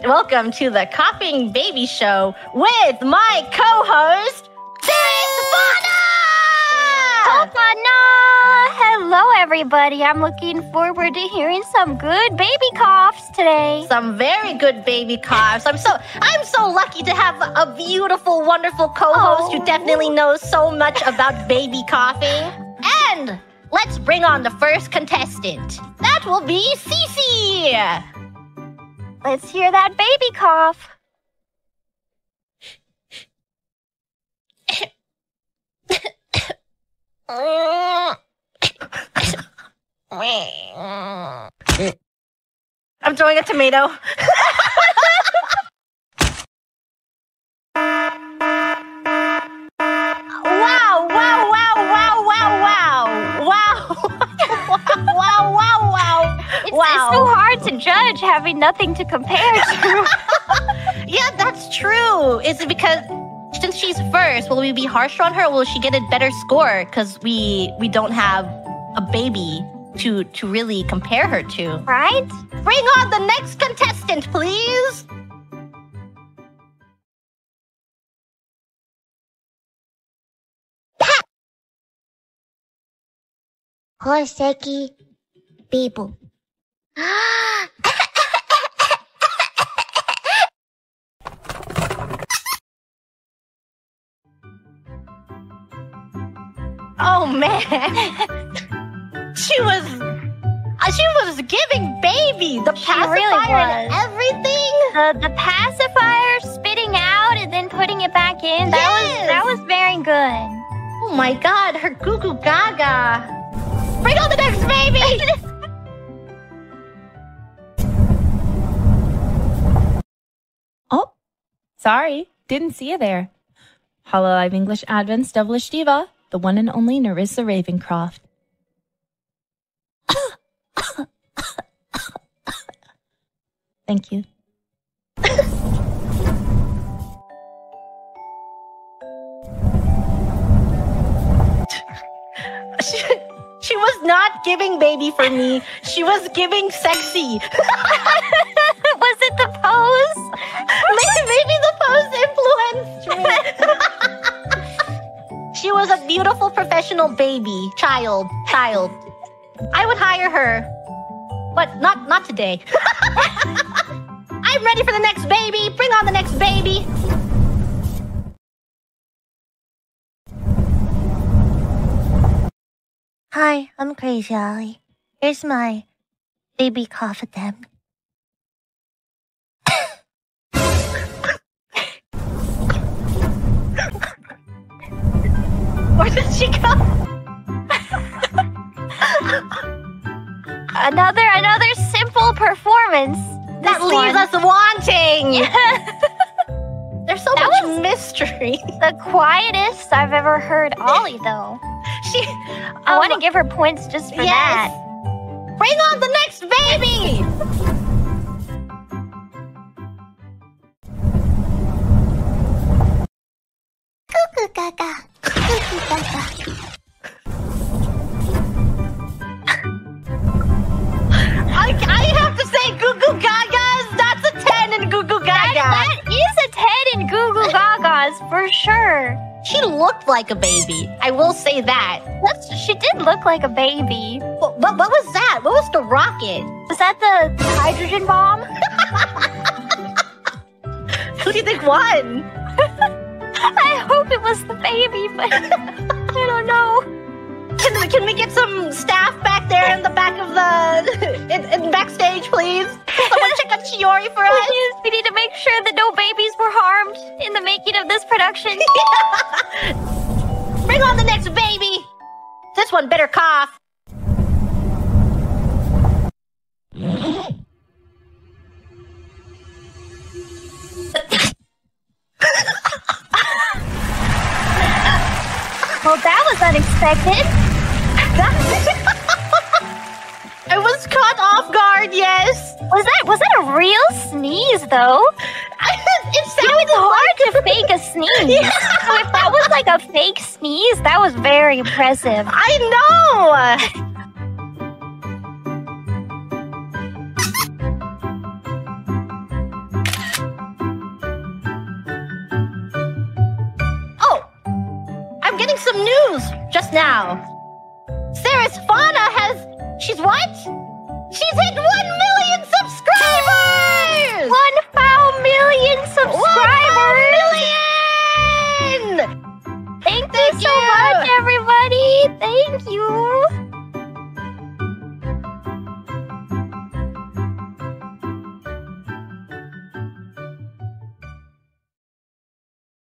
Welcome to the Coughing Baby Show with my co-host, Stefana! Hello, everybody. I'm looking forward to hearing some good baby coughs today. Some very good baby coughs. I'm so lucky to have a beautiful, wonderful co-host who definitely knows so much about baby coughing. And let's bring on the first contestant. That will be Cece. Let's hear that baby cough. I'm throwing a tomato. It's so hard to judge having nothing to compare to. Yeah, that's true. Is it because since she's first, will we be harsher on her, or will she get a better score because we don't have a baby to really compare her to? Right? Bring on the next contestant, please. Hoseki people. Oh man, she was giving baby the pacifier really and everything. The pacifier, spitting out and then putting it back in. That was very good. Oh my God, her goo goo gaga. Bring on the next baby. Oh, sorry, didn't see you there. Hololive English Advent's Devilish Diva, the one and only Nerissa Ravencroft. Thank you. She was not giving baby for me. She was giving sexy. Was it the pose? Maybe the pose influenced me. She was a beautiful professional baby. Child. I would hire her. But not today. I'm ready for the next baby. Bring on the next baby. Hi, I'm Crazy Ollie. Here's my baby cough attempt. Where did she go? Another simple performance. That leaves us wanting. There's so much mystery. The quietest I've ever heard Ollie, though. I want to give her points just for that. Bring on the next baby! Cuckoo gaga. Cuckoo gaga. I have to say, Goo Goo Gagas, that's a 10 in Goo Goo Gaga. That is a 10 in Goo Goo Gagas, for sure. She looked like a baby. I will say that. She did look like a baby. What was that? What was the rocket? Was that the hydrogen bomb? Who do you think won? I hope it was the baby, but I don't know. Can we get some staff back there in the back of the... in backstage, please? Someone check on Chiori for us. Please, we need to make sure that no babies were harmed in the making of this production. Bring on the next baby. This one better cough. Well, that was unexpected. I was caught off guard, yes. Was that a real sneeze, though? It sounded hard to fake a sneeze. Yeah. So if that was like a fake sneeze, that was very impressive. I know. now. Sarah's Fauna she's what? She's hit 1 million subscribers! 1 million subscribers! 1 million! Thank you so much, everybody. Thank you.